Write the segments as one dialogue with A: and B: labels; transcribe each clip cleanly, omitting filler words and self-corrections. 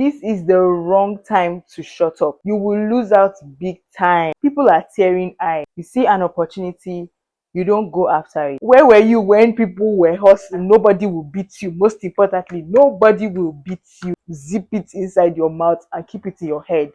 A: this is the wrong time to shut up. You will lose out big time. People are tearing eye. You see an opportunity, you don't go after it. Where were you when people were hustling? Nobody will beat you. Most importantly, nobody will beat you. Zip it inside your mouth and keep it in your head.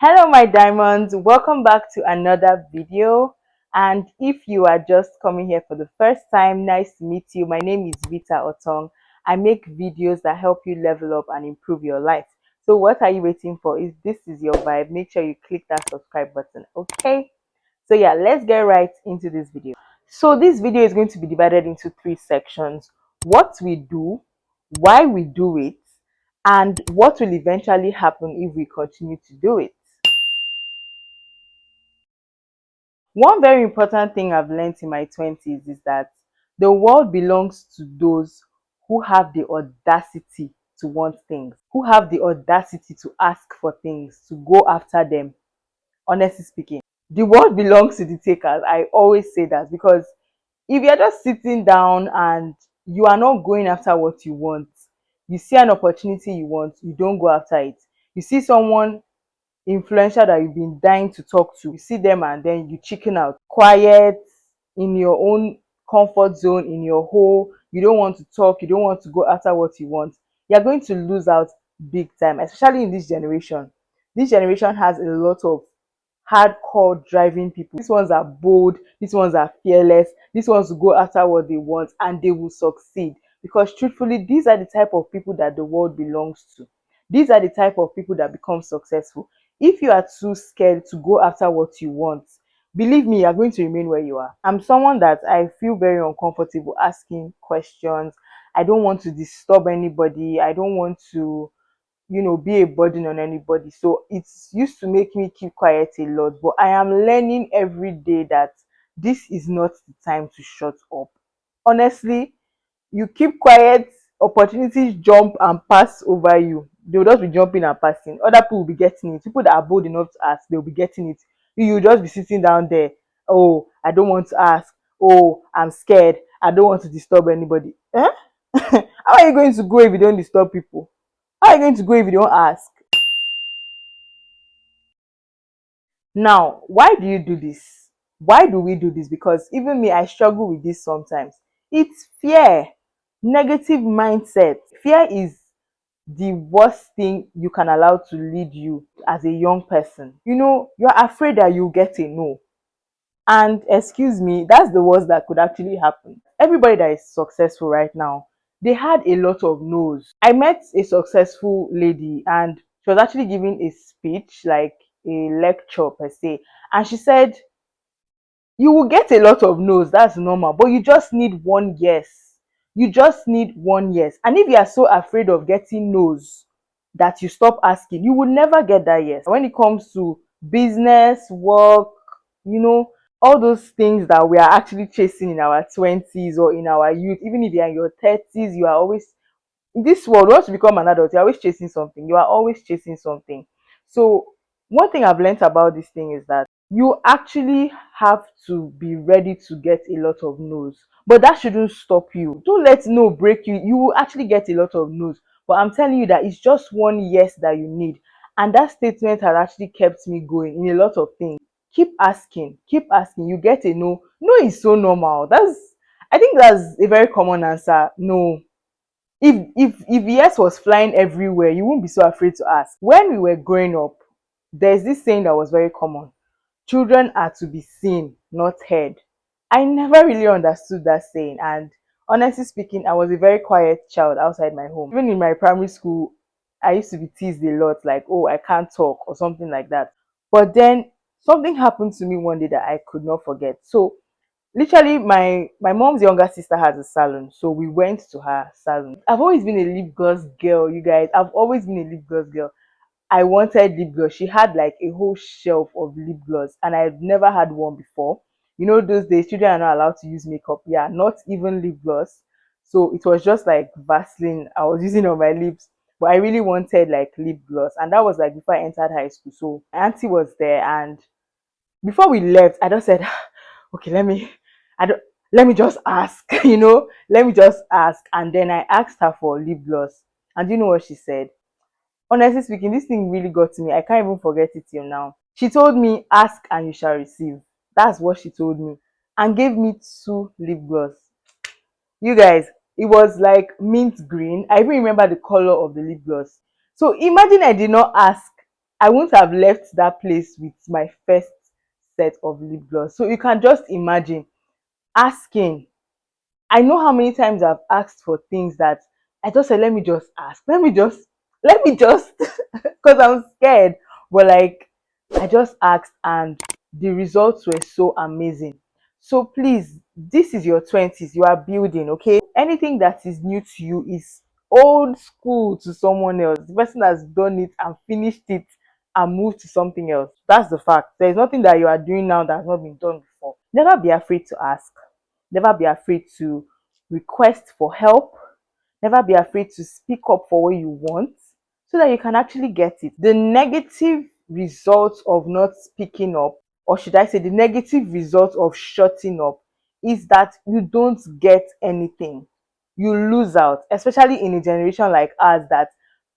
A: Hello my diamonds, welcome back to another video. And if you are just coming here for the first time, nice to meet you. My name is Vita Otong. I make videos that help you level up and improve your life. So what are you waiting for? If this is your vibe, make sure you click that subscribe button, okay? So yeah, let's get right into this video. So this video is going to be divided into three sections: what we do, why we do it, and what will eventually happen if we continue to do it. One very important thing I've learned in my 20s is that the world belongs to those who have the audacity to want things, who have the audacity to ask for things, to go after them. Honestly speaking, the world belongs to the takers. I always say that, because if you're just sitting down and you are not going after what you want, you see an opportunity you want, you don't go after it. You see someone influential that you've been dying to talk to, you see them and then you chicken out, quiet in your own comfort zone, in your hole. You don't want to talk, you don't want to go after what you want. You're going to lose out big time, especially in this generation. This generation has a lot of hardcore driving people. These ones are bold, these ones are fearless, these ones will go after what they want and they will succeed, because truthfully these are the type of people that the world belongs to. These are the type of people that become successful. If you are too scared to go after what you want, believe me, you're going to remain where you are. I'm someone that I feel very uncomfortable asking questions. I don't want to disturb anybody. I don't want to, be a burden on anybody. So it's used to make me keep quiet a lot. But I am learning every day that this is not the time to shut up. Honestly, you keep quiet, opportunities jump and pass over you. They'll just be jumping and passing. Other people will be getting it. People that are bold enough to ask, they'll be getting it. You'll just be sitting down there. Oh, I don't want to ask. Oh, I'm scared. I don't want to disturb anybody. Eh? How are you going to grow if you don't disturb people? How are you going to grow if you don't ask? Now, why do you do this? Why do we do this? Because even me, I struggle with this sometimes. It's fear, negative mindset. Fear is the worst thing you can allow to lead you as a young person. You're afraid that you get a no. And excuse me, that's the worst that could actually happen. Everybody that is successful right now, they had a lot of no's. I met a successful lady and she was actually giving a speech, like a lecture per se. And she said, you will get a lot of no's, that's normal, but you just need one yes. You just need one yes. And if you are so afraid of getting no's that you stop asking, you will never get that yes. When it comes to business, work, all those things that we are actually chasing in our 20s or in our youth, even if you're in your 30s, you are always in this world. Once you become an adult, you're always chasing something. You are always chasing something. So one thing I've learned about this thing is that you actually have to be ready to get a lot of no's, but that shouldn't stop you. Don't let no break you. You will actually get a lot of no's, but I'm telling you that it's just one yes that you need. And that statement has actually kept me going in a lot of things. Keep asking, keep asking. You get a no. No is so normal. I think that's a very common answer. No. If yes was flying everywhere, you wouldn't be so afraid to ask. When we were growing up, there's this saying that was very common: children are to be seen, not heard. I never really understood that saying, and honestly speaking, I was a very quiet child outside my home. Even in my primary school, I used to be teased a lot, like, oh, I can't talk or something like that. But then something happened to me one day that I could not forget. So literally, my mom's younger sister has a salon, so we went to her salon. I've always been a lip gloss girl, you guys. I've always been a lip gloss girl. I wanted lip gloss. She had like a whole shelf of lip gloss, and I've never had one before. Those days children are not allowed to use makeup. Yeah, not even lip gloss. So it was just like Vaseline I was using on my lips. But I really wanted like lip gloss, and that was like before I entered high school. So my auntie was there, and before we left, I just said, okay, I don't, let me just ask, let me just ask. And then I asked her for lip gloss. And do you know what she said? Honestly speaking, this thing really got to me. I can't even forget it till now. She told me, ask and you shall receive. That's what she told me. And gave me two lip gloss. You guys, it was like mint green. I even remember the color of the lip gloss. So imagine I did not ask. I wouldn't have left that place with my first set of lip gloss. So you can just imagine asking. I know how many times I've asked for things that I just said, let me just ask. Let me just, because I'm scared. But like, I just asked and the results were so amazing. So please, this is your 20s. You are building, okay? Anything that is new to you is old school to someone else. The person has done it and finished it and moved to something else. That's the fact. There is nothing that you are doing now that has not been done before. Never be afraid to ask. Never be afraid to request for help. Never be afraid to speak up for what you want so that you can actually get it. The negative result of not speaking up, or should I say, the negative result of shutting up, is that you don't get anything. You lose out, especially in a generation like ours that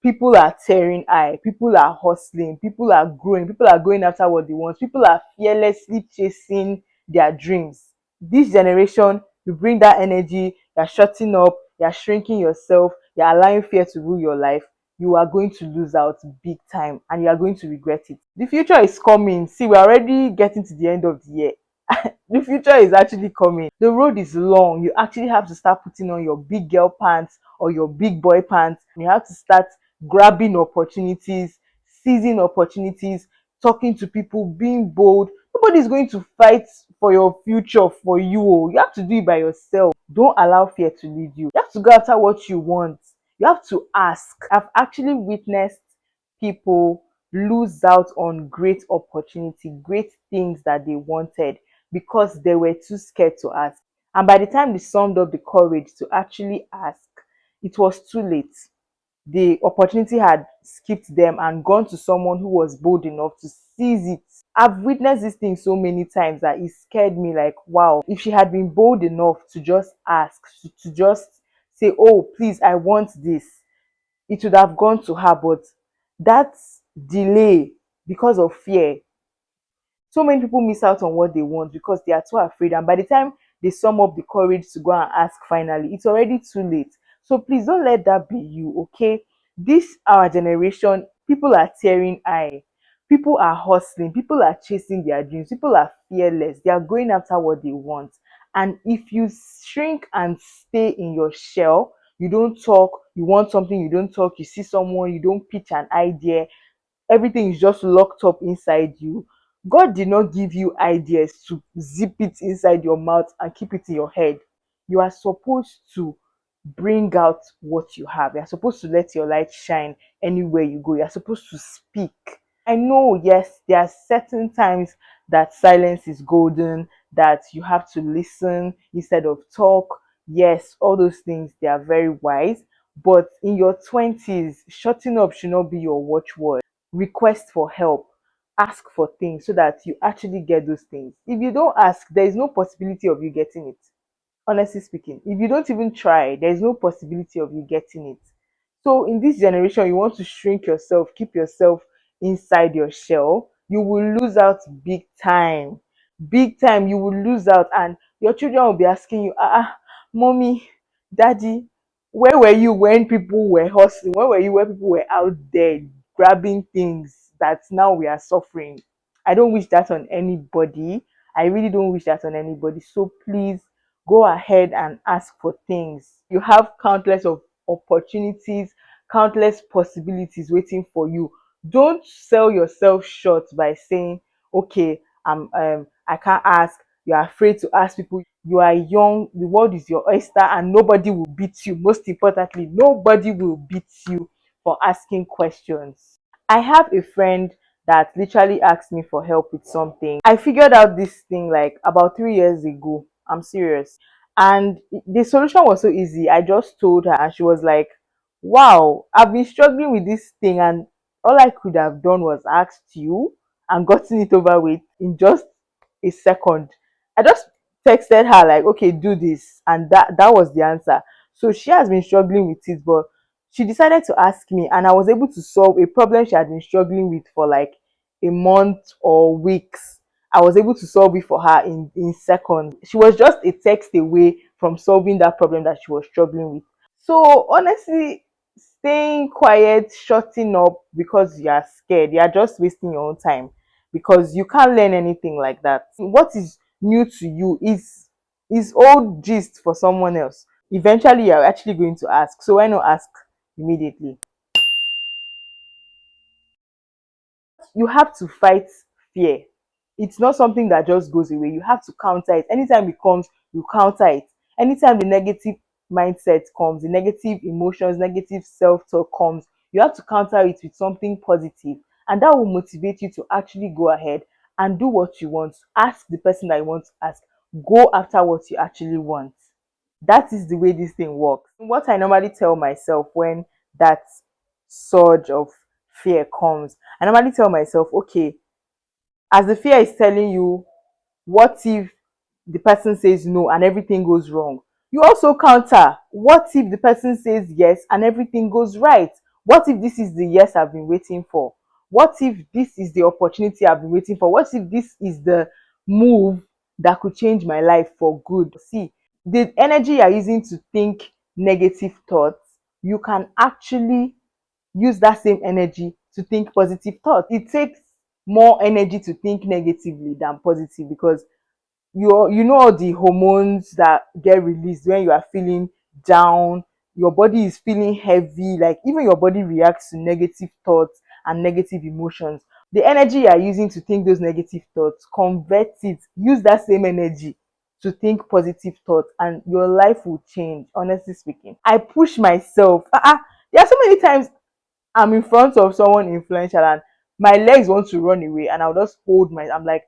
A: people are tearing eye, people are hustling, people are growing, people are going after what they want, people are fearlessly chasing their dreams. This generation, you bring that energy, you're shutting up, you're shrinking yourself, you're allowing fear to rule your life, you are going to lose out big time and you are going to regret it. The future is coming. See, we're already getting to the end of the year. The future is actually coming. The road is long. You actually have to start putting on your big girl pants or your big boy pants. You have to start grabbing opportunities, seizing opportunities, talking to people, being bold. Nobody's going to fight for your future for you. You have to do it by yourself. Don't allow fear to lead you. You have to go after what you want. You have to ask. I've actually witnessed people lose out on great opportunity, great things that they wanted because they were too scared to ask. And by the time they summed up the courage to actually ask, it was too late. The opportunity had skipped them and gone to someone who was bold enough to seize it. I've witnessed this thing so many times that it scared me like, wow, if she had been bold enough to just ask, to just say, oh, please, I want this, it would have gone to her. But that delay because of fear, so many people miss out on what they want because they are too afraid. And by the time they sum up the courage to go and ask finally, it's already too late. So please don't let that be you, okay? This our generation, people are tearing eye, people are hustling, people are chasing their dreams, people are fearless, they are going after what they want. And if you shrink and stay in your shell, you don't talk, you want something, you don't talk, you see someone, you don't pitch an idea, everything is just locked up inside you. God did not give you ideas to zip it inside your mouth and keep it in your head. You are supposed to bring out what you have. You're supposed to let your light shine anywhere you go. You're supposed to speak. I know, yes, there are certain times that silence is golden, that you have to listen instead of talk. Yes, all those things, they are very wise. But in your 20s, shutting up should not be your watchword. Request for help, ask for things so that you actually get those things. If you don't ask, there is no possibility of you getting it. Honestly speaking, if you don't even try, there is no possibility of you getting it. So in this generation, you want to shrink yourself, keep yourself inside your shell, you will lose out big time. Big time, you will lose out, and your children will be asking you, mommy, daddy, where were you when people were hustling? Where were you when people were out there grabbing things that now we are suffering? I don't wish that on anybody. I really don't wish that on anybody. So please go ahead and ask for things. You have countless of opportunities, countless possibilities waiting for you. Don't sell yourself short by saying, okay, I can't ask. You're afraid to ask people. You are young, the world is your oyster, and nobody will beat you. Most importantly, nobody will beat you for asking questions. I have a friend that literally asked me for help with something. I figured out this thing like about 3 years ago. I'm serious. And the solution was so easy. I just told her, and she was like, wow, I've been struggling with this thing, and all I could have done was asked you and gotten it over with in just a second. I just texted her like, okay, do this, and that was the answer. So she has been struggling with it, but she decided to ask me, and I was able to solve a problem she had been struggling with for like a month or weeks. I was able to solve it for her in seconds. She was just a text away from solving that problem that she was struggling with. So honestly, staying quiet, shutting up because you are scared, you are just wasting your own time, because you can't learn anything like that. What is new to you is old gist for someone else. Eventually, you're actually going to ask. So why not ask immediately? You have to fight fear. It's not something that just goes away. You have to counter it. Anytime it comes, you counter it. Anytime the negative mindset comes, the negative emotions, negative self-talk comes, you have to counter it with something positive. And that will motivate you to actually go ahead and do what you want. Ask the person that you want to ask. Go after what you actually want. That is the way this thing works. What I normally tell myself when that surge of fear comes, I normally tell myself, okay, as the fear is telling you, what if the person says no and everything goes wrong? You also counter, what if the person says yes and everything goes right? What if this is the yes I've been waiting for? What if this is the opportunity I've been waiting for? What if this is the move that could change my life for good? See, the energy you're using to think negative thoughts, you can actually use that same energy to think positive thoughts. It takes more energy to think negatively than positive, because you know all the hormones that get released when you are feeling down, your body is feeling heavy, like even your body reacts to negative thoughts and negative emotions. The energy you are using to think those negative thoughts, convert it, use that same energy to think positive thoughts, and your life will change. Honestly speaking, I push myself. There are so many times I'm in front of someone influential and my legs want to run away, and I'll just I'm like,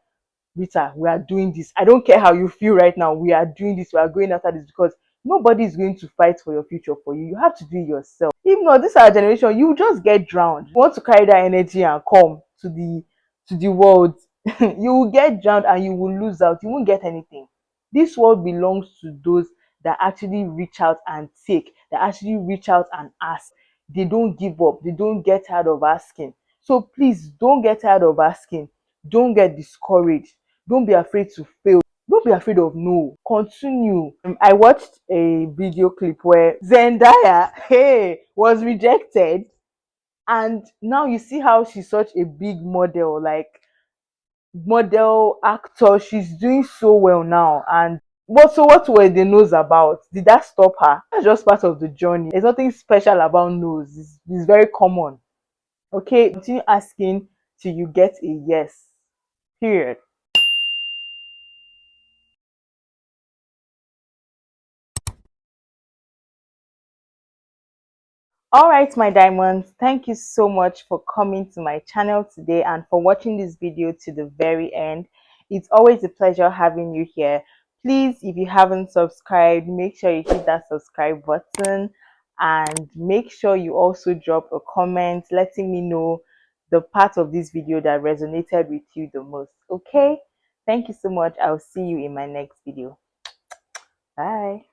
A: Rita, we are doing this. I don't care how you feel right now. We are doing this. We are going after this, because nobody is going to fight for your future for you. You have to do it yourself. If not, this our generation, you just get drowned. You want to carry that energy and come to the world, you will get drowned and you will lose out. You won't get anything. This world belongs to those that actually reach out and take, that actually reach out and ask. They don't give up. They don't get tired of asking. So please don't get tired of asking. Don't get discouraged. Don't be afraid to fail. Don't be afraid of no. Continue. I watched a video clip where Zendaya, hey, was rejected, and now you see how she's such a big model, like model actor. She's doing so well now, and what were the no's about? Did that stop her? That's just part of the journey. There's nothing special about no's. It's very common. Okay, continue asking till you get a yes. Period. All right, my diamonds, thank you so much for coming to my channel today and for watching this video to the very end. It's always a pleasure having you here. Please, if you haven't subscribed, make sure you hit that subscribe button, and make sure you also drop a comment letting me know the part of this video that resonated with you the most. Okay, thank you so much. I'll see you in my next video. Bye.